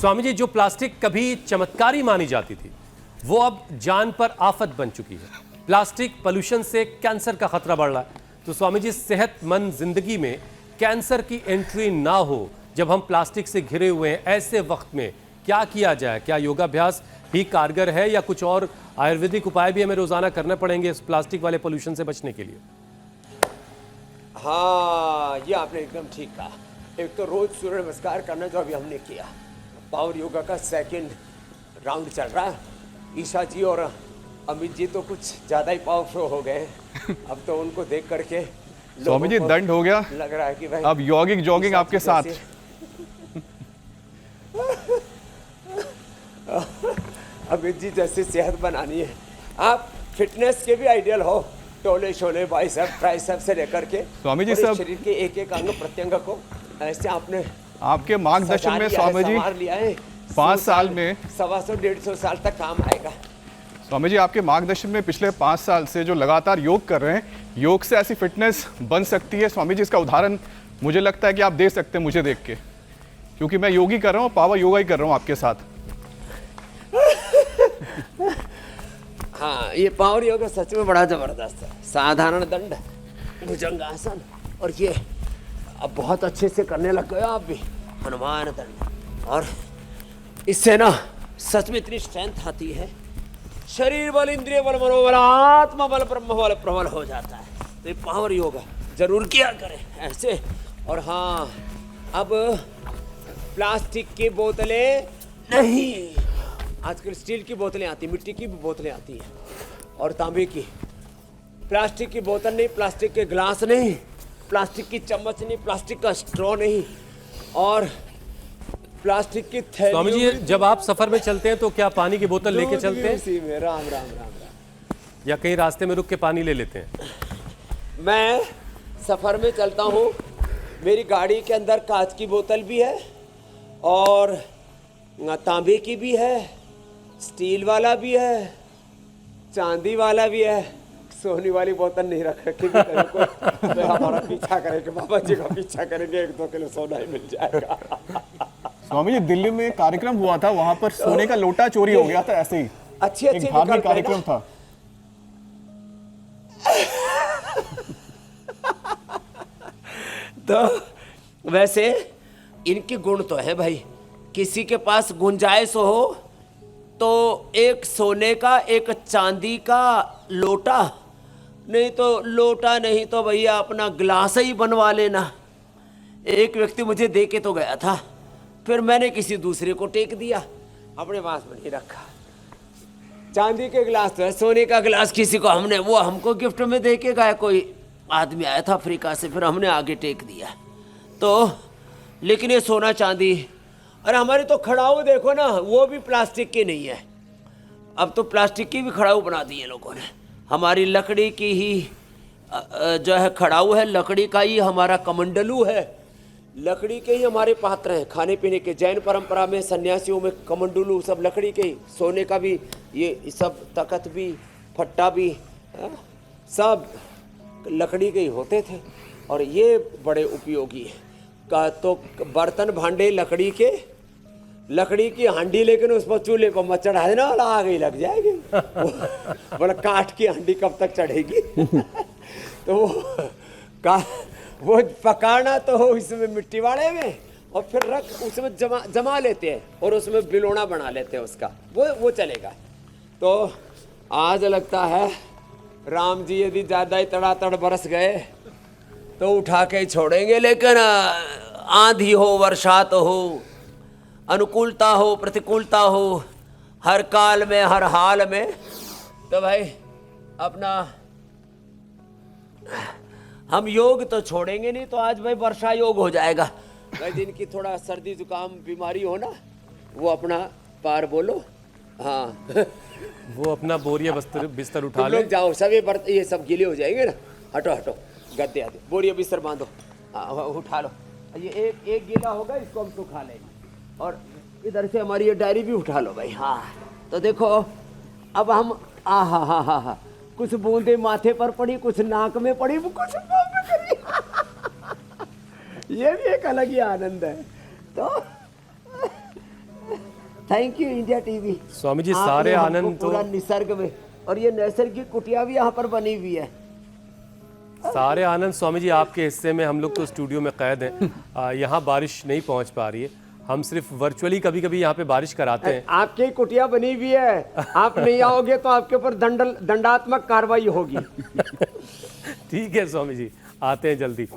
स्वामी जी, जो प्लास्टिक कभी चमत्कारी मानी जाती थी वो अब जान पर आफत बन चुकी है। प्लास्टिक पोल्यूशन से कैंसर का खतरा बढ़ रहा है। तो स्वामी जी, सेहतमंद जिंदगी में कैंसर की एंट्री ना हो जब हम प्लास्टिक से घिरे हुए हैं, ऐसे वक्त में क्या किया जाए? क्या योगाभ्यास ही कारगर है या कुछ और आयुर्वेदिक उपाय भी हमें रोजाना करने पड़ेंगे इस प्लास्टिक वाले पोल्यूशन से बचने के लिए? हाँ, ये आपने एकदम ठीक कहा। एक तो रोज सूर्य नमस्कार करना जो अभी हमने किया, पावर योगा का सेकंड राउंड चल रहा है। ईशा जी और अमित जी तो कुछ ज्यादा ही पावरफुल हो गए। अब तो उनको देख करके स्वामी जी दंड हो गया, लग रहा है कि भाई अब यॉगिंग जॉगिंग आपके साथ। अमित जी जैसे सेहत बनानी है, आप फिटनेस के भी आइडियल हो। टोले शोले बाइसेप ट्राइसेप से लेकर के स्वामी जी और सब शरीर के एक एक अंग प्रत्यंग को ऐसे आपने आपके मार्गदर्शन में स्वामी जी संवार लिया है। 5 साल में 125-150 साल तक काम आएगा। स्वामी जी आपके मार्गदर्शन में पिछले 5 साल से जो लगातार योग कर रहे हैं, योग से ऐसी फिटनेस बन सकती है। स्वामी जी इसका उदाहरण मुझे लगता है कि आप दे सकते हैं मुझे देख के, क्योंकि मैं योग ही कर रहा हूँ, पावर योगा ही कर रहा हूँ आपके साथ। हाँ, ये पावर योगा सच में बड़ा जबरदस्त है। साधारण दंड, भुजंगासन, और ये अब बहुत अच्छे से करने लग गए आप भी, हनुमान दंड। और इससे ना सच में इतनी स्ट्रेंथ आती है, शरीर बल, इंद्रिय बल, मनोबल, आत्मा बल, ब्रह्म बल प्रबल हो जाता है। तो ये पावर योगा जरूर किया करें ऐसे। और हाँ, अब प्लास्टिक की बोतलें नहीं, आजकल स्टील की बोतलें आती, मिट्टी की भी बोतलें आती हैं और तांबे की। प्लास्टिक की बोतल नहीं, प्लास्टिक के गिलास नहीं, प्लास्टिक की चम्मच नहीं, प्लास्टिक का स्ट्रॉ नहीं, और प्लास्टिक की थैली। स्वामी जी, जब आप सफर में चलते हैं तो क्या पानी की बोतल लेके चलते हैं राम राम राम राम, या कहीं रास्ते में रुक के पानी ले लेते हैं? मैं सफर में चलता हूँ, मेरी गाड़ी के अंदर कांच की बोतल भी है और तांबे की भी है, स्टील वाला भी है, चांदी वाला भी है। सोने वाली बोतल नहीं रख रखी भी कोई तो हमारा पीछा करेंगे, बाबा जी का पीछा करेंगे, 1-2 किलो सोना ही मिल जाएगा। स्वामी जी दिल्ली में एक कार्यक्रम हुआ था, वहां पर सोने का लोटा चोरी हो गया था, ऐसे ही अच्छी एक धार्मिक कार्यक्रम था। तो वैसे इनके गुण तो है भाई, किसी के पास गुंजाइश हो तो एक सोने का एक चांदी का लोटा, नहीं तो लोटा नहीं तो भैया अपना गिलास ही बनवा लेना। एक व्यक्ति मुझे दे के तो गया था, फिर मैंने किसी दूसरे को टेक दिया, अपने पास में नहीं रखा। चांदी के गिलास तो है, सोने का गिलास किसी को वो हमको गिफ्ट में दे के गया, कोई आदमी आया था अफ्रीका से, फिर हमने आगे टेक दिया। तो लेकिन ये सोना चांदी, अरे हमारी तो खड़ाऊ देखो ना, वो भी प्लास्टिक की नहीं है, अब तो प्लास्टिक की भी खड़ाऊ बना दी है लोगों ने। हमारी लकड़ी की ही जो है खड़ाऊ है, लकड़ी का ही हमारा कमंडलू है, लकड़ी के ही हमारे पात्र हैं खाने पीने के। जैन परंपरा में सन्यासियों में कमंडलू सब लकड़ी के ही, सोने का भी ये सब तख्त भी, फट्टा भी, सब लकड़ी के ही होते थे और ये बड़े उपयोगी है। का तो बर्तन भांडे लकड़ी के, लकड़ी की हांडी, लेकिन उस पर चूल्हे पर मत चढ़ा देना, आग ही लग जाएगी। बोला काठ की हांडी कब तक चढ़ेगी? तो वो पकाना तो हो इसमें मिट्टी वाले में, और फिर रख उसमें जमा लेते हैं और उसमें बिलोना बना लेते हैं उसका, वो चलेगा। तो आज लगता है राम जी यदि ज्यादा ही तड़ातड़ बरस गए तो उठा के ही छोड़ेंगे, लेकिन आंधी हो, वर्षात हो, अनुकूलता हो, प्रतिकूलता हो, हर काल में हर हाल में, तो भाई अपना हम योग तो छोड़ेंगे नहीं। तो आज भाई वर्षा योग हो जाएगा भाई, जिनकी थोड़ा सर्दी जुकाम बीमारी हो ना, वो अपना पार बोलो। हाँ वो अपना बोरिया बिस्तर उठा ले। लोग जाओ, सब ये सब गीले हो जाएंगे ना, हटो हटो, गद्दे आते, बोरिया बिस्तर बांधो, उठा लो। ये एक गीला होगा, इसको हम सुखा लेंगे, और इधर से हमारी ये डायरी भी उठा लो भाई। हाँ, तो देखो अब हम हा, कुछ बूंदे माथे पर पड़ी, कुछ नाक में पड़ी, कुछ मुंह में करी। ये भी एक अलग ही आनंद है। तो thank you India TV. Swami ji आपने सारे हमको आनंद तो पूरा निसर्ग में, और ये नैसर्गिक कुटिया भी यहाँ पर बनी हुई है। सारे आनंद स्वामी जी आपके हिस्से में। हम लोग तो स्टूडियो में कैद हैं, यहाँ बारिश नहीं पहुँच पा रही है। हम सिर्फ वर्चुअली कभी कभी यहाँ पे बारिश कराते हैं। आपकी कुटिया बनी हुई है, आप नहीं आओगे तो आपके ऊपर दंडात्मक कार्रवाई होगी। ठीक है स्वामी जी, आते हैं जल्दी।